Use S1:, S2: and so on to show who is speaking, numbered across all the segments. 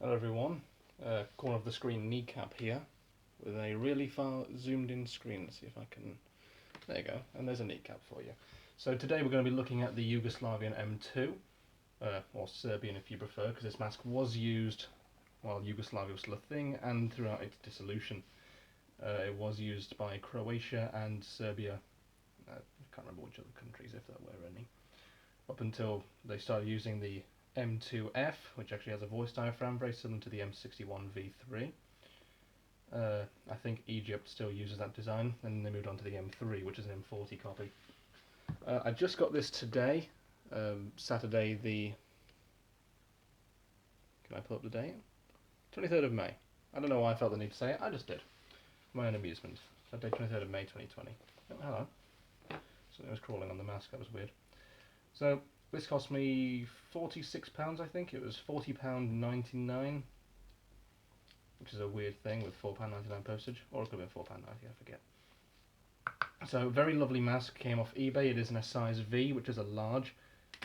S1: Hello everyone, corner of the screen kneecap here with a really far zoomed in screen. Let's see if I can, there you go, and there's a kneecap for you. So today we're going to be looking at the Yugoslavian M2, or Serbian if you prefer, because this mask was used while Yugoslavia was still a thing and throughout its dissolution. It was used by Croatia and Serbia, I can't remember which other countries if there were any, up until they started using the M2F, which actually has a voice diaphragm very similar to the M61V3. I think Egypt still uses that design, and they moved on to the M3, which is an M40 copy. I just got this today, Saturday the... Can I pull up the date? 23rd of May. I don't know why I felt the need to say it, I just did. My own amusement. Saturday 23rd of May 2020. Oh, hello. Something was crawling on the mask, that was weird. So, this cost me £46, I think. It was £40.99, which is a weird thing with £4.99 postage, or it could have been £4.90, I forget. So, very lovely mask, came off eBay. It is in a size V, which is a large.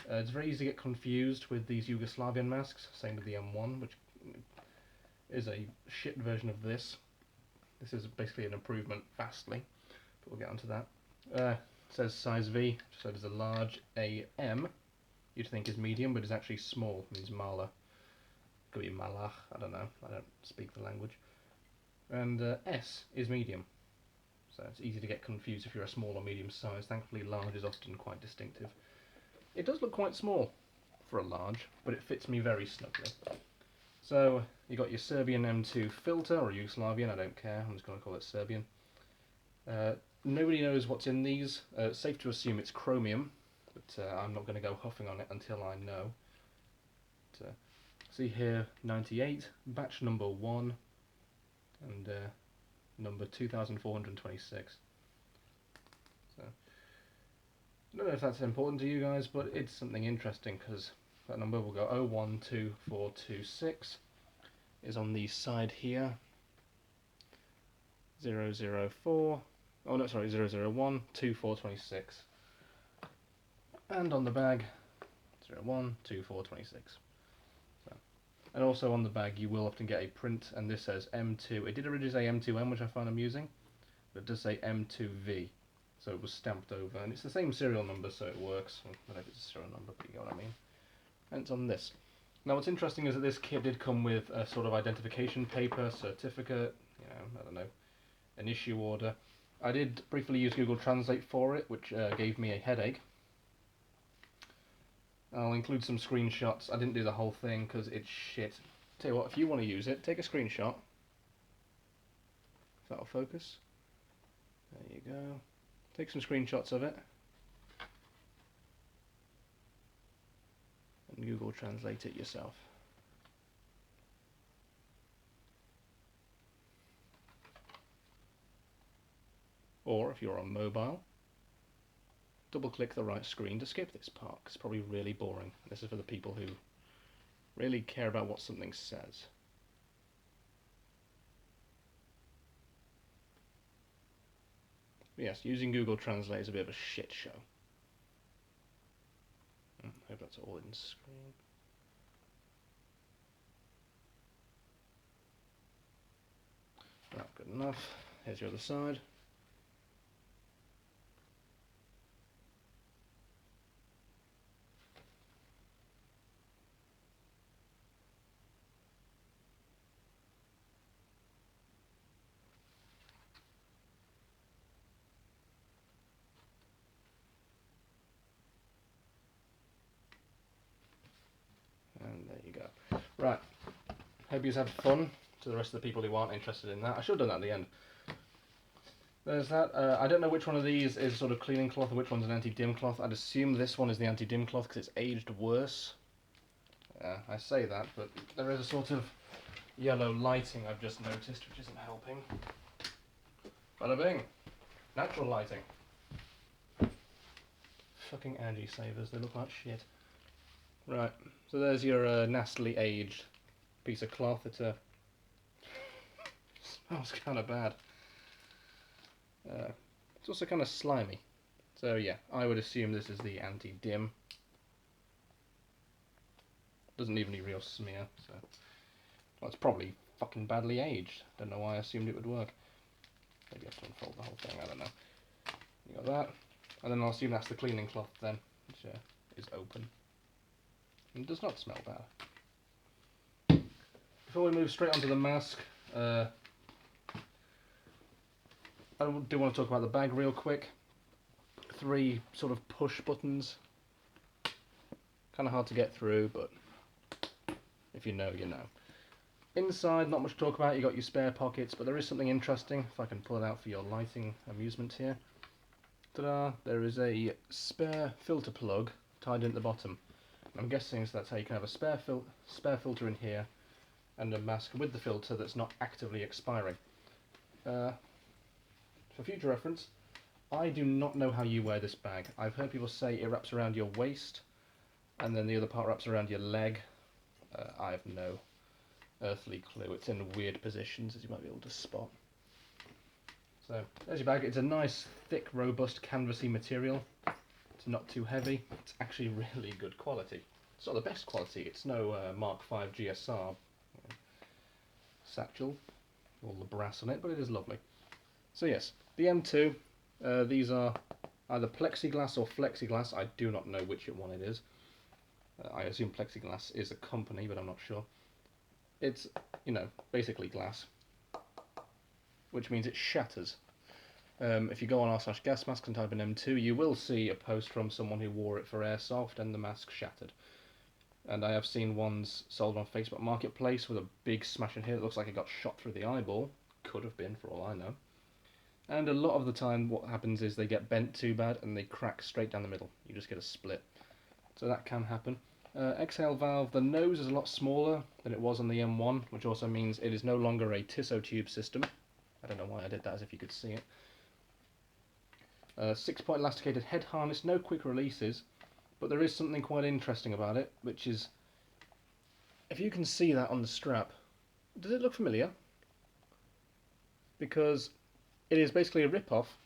S1: It's very easy to get confused with these Yugoslavian masks, same with the M1, which is a shit version of this. This is basically an improvement, vastly, but we'll get onto that. It says size V, so there's a large. AM you'd think is medium, but it's actually small. It means Mala. Could be Malach, I don't know. I don't speak the language. And S is medium. So it's easy to get confused if you're a small or medium size. Thankfully, large is often quite distinctive. It does look quite small for a large, but it fits me very snugly. So you got your Serbian M2 filter, or Yugoslavian, I don't care. I'm just going to call it Serbian. Nobody knows what's in these. It's safe to assume it's chromium, but I'm not going to go huffing on it until I know. But, see here, 98, batch number 1, and number 2426. So, I don't know if that's important to you guys, but it's something interesting, because that number will go 012426, is on the side here, 004, oh no, sorry, 001 2426. And on the bag, 01 2426. So. And also on the bag you will often get a print, and this says M2. It did originally say M2M, which I find amusing, but it does say M2V, so it was stamped over, and it's the same serial number, so it works. I don't know if it's a serial number, but you know what I mean. And it's on this. Now what's interesting is that this kit did come with a sort of identification paper, certificate, you know, I don't know, an issue order. I did briefly use Google Translate for it, which gave me a headache. I'll include some screenshots. I didn't do the whole thing because it's shit. Tell you what, if you want to use it, take a screenshot. If that'll focus. There you go. Take some screenshots of it. And Google Translate it yourself. Or if you're on mobile, double click the right screen to skip this part. It's probably really boring. This is for the people who really care about what something says. But yes, using Google Translate is a bit of a shit show. I hope that's all in screen. Not good enough. Here's your other side. And there you go. Right. Hope you've had fun. To the rest of the people who aren't interested in that, I should have done that at the end. There's that. I don't know which one of these is sort of cleaning cloth and which one's an anti-dim cloth. I'd assume this one is the anti-dim cloth because it's aged worse. I say that, but there is a sort of yellow lighting I've just noticed, which isn't helping. Bada bing! Natural lighting. Fucking energy savers, they look like shit. Right, so there's your nastily aged piece of cloth. It's smells kind of bad. It's also kind of slimy. So yeah, I would assume this is the anti-dim. Doesn't leave any real smear, so Well, it's probably fucking badly aged. Don't know why I assumed it would work. Maybe I have to unfold the whole thing, I don't know. You got that. And then I'll assume that's the cleaning cloth then, which is open. And does not smell bad. Before we move straight onto the mask, I do want to talk about the bag real quick. 3 sort of push buttons. Kind of hard to get through, but if you know, you know. Inside, not much to talk about. You got your spare pockets, but there is something interesting. If I can pull it out for your lighting amusement here. Ta-da! There is a spare filter plug tied in at the bottom. I'm guessing so that's how you can have a spare filter in here and a mask with the filter that's not actively expiring. For future reference, I do not know how you wear this bag. I've heard people say it wraps around your waist and then the other part wraps around your leg. I have no earthly clue. It's in weird positions, as you might be able to spot. So there's your bag. It's a nice, thick, robust, canvasy material. It's not too heavy. It's actually really good quality. It's not the best quality. It's no Mark V GSR satchel, all the brass on it, but it is lovely. So yes, the M2. These are either plexiglass or flexiglass. I do not know which one it is. I assume plexiglass is a company, but I'm not sure. It's, you know, basically glass, which means it shatters. If you go on r/gasmasks and type in M2, you will see a post from someone who wore it for airsoft and the mask shattered. And I have seen ones sold on Facebook Marketplace with a big smash in here that looks like it got shot through the eyeball. Could have been, for all I know. And a lot of the time what happens is they get bent too bad and they crack straight down the middle. You just get a split. So that can happen. Exhale valve, the nose is a lot smaller than it was on the M1, which also means it is no longer a Tissot tube system. I don't know why I did that, as if you could see it. 6-point elasticated head harness, no quick releases, but there is something quite interesting about it, which is, if you can see that on the strap, does it look familiar? Because it is basically a rip-off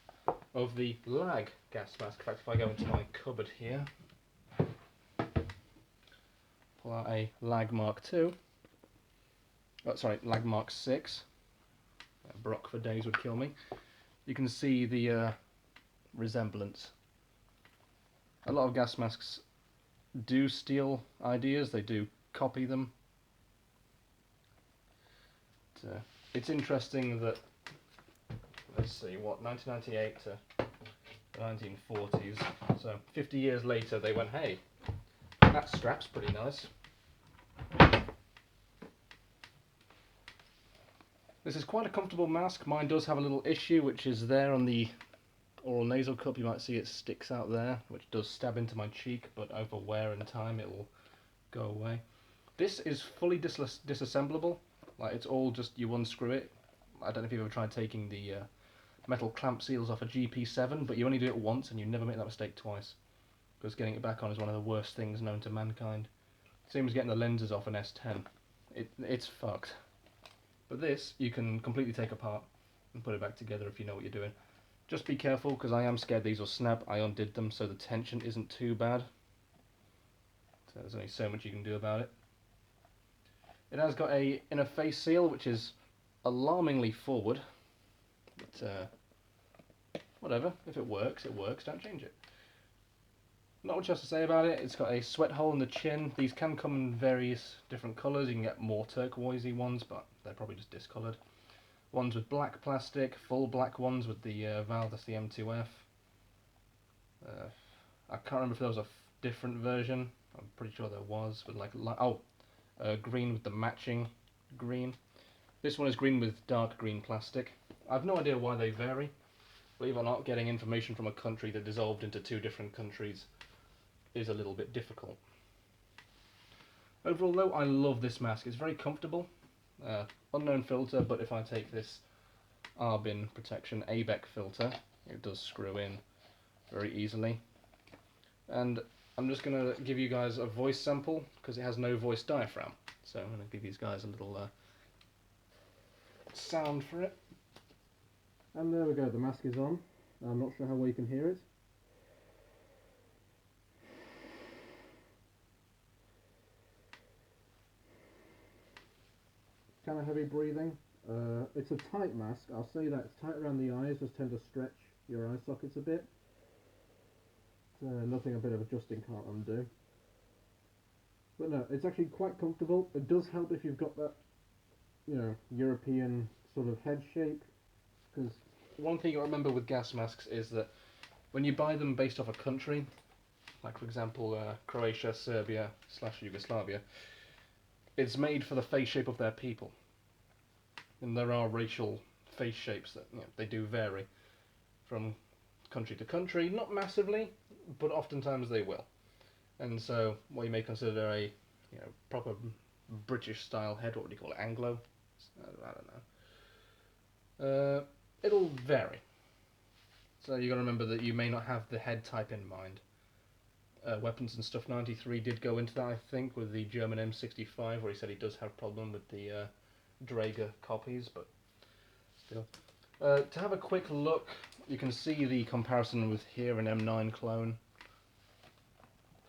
S1: of the lag gas mask. In fact, if I go into my cupboard here, pull out a lag Mark II, lag Mark 6, Brock for days would kill me, you can see the resemblance. A lot of gas masks do steal ideas, they do copy them. It's interesting that, let's see, what, 1998 to the 1940s, so 50 years later they went, hey, that strap's pretty nice. This is quite a comfortable mask. Mine does have a little issue, which is there on the oral nasal cup. You might see it sticks out there, which does stab into my cheek, but over wear and time it will go away. This is fully disassemblable. Like, it's all just, you unscrew it. I don't know if you've ever tried taking the metal clamp seals off a GP7, but you only do it once and you never make that mistake twice. Because getting it back on is one of the worst things known to mankind. Same as getting the lenses off an S10. It's fucked. But this, you can completely take apart and put it back together if you know what you're doing. Just be careful, because I am scared these will snap. I undid them so the tension isn't too bad. So there's only so much you can do about it. It has got a inner face seal, which is alarmingly forward. But whatever, if it works, don't change it. Not much else to say about it. It's got a sweat hole in the chin. These can come in various different colours. You can get more turquoisey ones, but they're probably just discoloured. Ones with black plastic, full black ones with the valve, that's the M2F. I can't remember if there was a different version. I'm pretty sure there was, with like, green with the matching green. This one is green with dark green plastic. I've no idea why they vary. Believe it or not, getting information from a country that dissolved into 2 different countries is a little bit difficult. Overall though, I love this mask. It's very comfortable. Unknown filter, but if I take this Arbin Protection ABEC filter, it does screw in very easily. And I'm just going to give you guys a voice sample, because it has no voice diaphragm. So I'm going to give these guys a little sound for it. And there we go, the mask is on. I'm not sure how well you can hear it.
S2: kind of heavy breathing. It's a tight mask, I'll say that. It's tight around the eyes, does tend to stretch your eye sockets a bit. Nothing a bit of adjusting can't undo. But no, it's actually quite comfortable. It does help if you've got that, you know, European sort of head shape. Because
S1: one thing you remember with gas masks is that when you buy them based off a country, like for example Croatia, Serbia / Yugoslavia, it's made for the face shape of their people. And there are racial face shapes that, you know, they do vary from country to country, not massively, but oftentimes they will. And so what you may consider a, you know, proper British style head, what would you call it, Anglo? I don't know. It'll vary. So you got to remember that you may not have the head type in mind. Weapons and Stuff 93 did go into that, I think, with the German M65, where he said he does have a problem with the Draeger copies, but still. To have a quick look, you can see the comparison with here an M9 clone.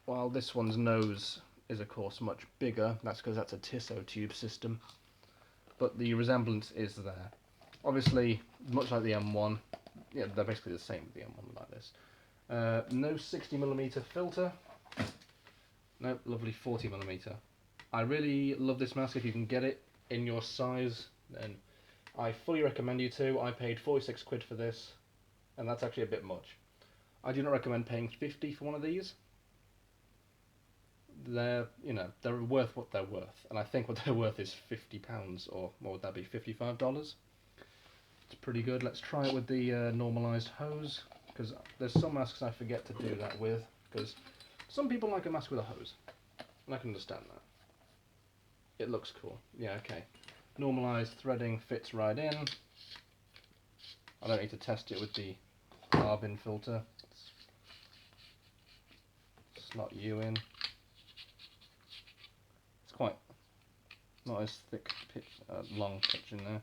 S1: While this one's nose is of course much bigger, that's because that's a Tissot tube system, but the resemblance is there. Obviously, much like the M1, yeah, they're basically the same with the M1 like this. No 60mm filter. Nope, lovely 40mm. I really love this mask. If you can get it in your size, then I fully recommend you to. I paid 46 quid for this, and that's actually a bit much. I do not recommend paying 50 for one of these. They're, you know, they're worth what they're worth, and I think what they're worth is £50, or what would that be, $55? It's pretty good. Let's try it with the normalised hose, because there's some masks I forget to do that with, because some people like a mask with a hose, and I can understand that. It looks cool. Yeah, okay. Normalised threading fits right in. I don't need to test it with the carbon filter. Slot you in. It's quite not as thick pitch, long pitch in there.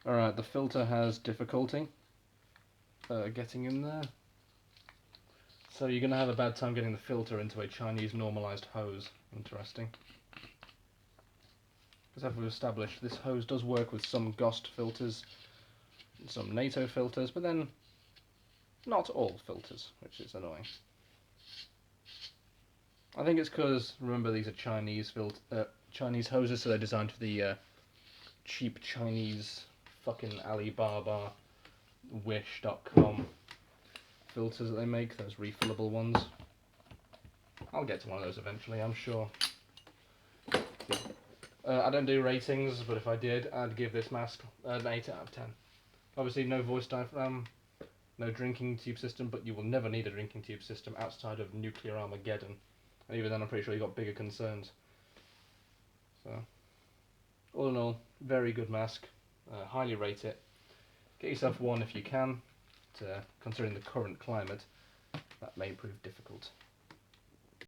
S1: Alright, the filter has difficulty getting in there. So you're going to have a bad time getting the filter into a Chinese normalised hose. Interesting. Because as we've established, this hose does work with some GOST filters, some NATO filters, but then not all filters, which is annoying. I think it's because, remember, these are Chinese hoses, so they're designed for the cheap Chinese fucking Alibaba, Wish.com filters that they make, those refillable ones. I'll get to one of those eventually, I'm sure. I don't do ratings, but if I did, I'd give this mask an 8 out of 10. Obviously no voice diaphragm, no drinking tube system, but you will never need a drinking tube system outside of nuclear Armageddon. And even then I'm pretty sure you've got bigger concerns. So, all in all, very good mask. Highly rate it. Get yourself one if you can. Considering the current climate, that may prove difficult.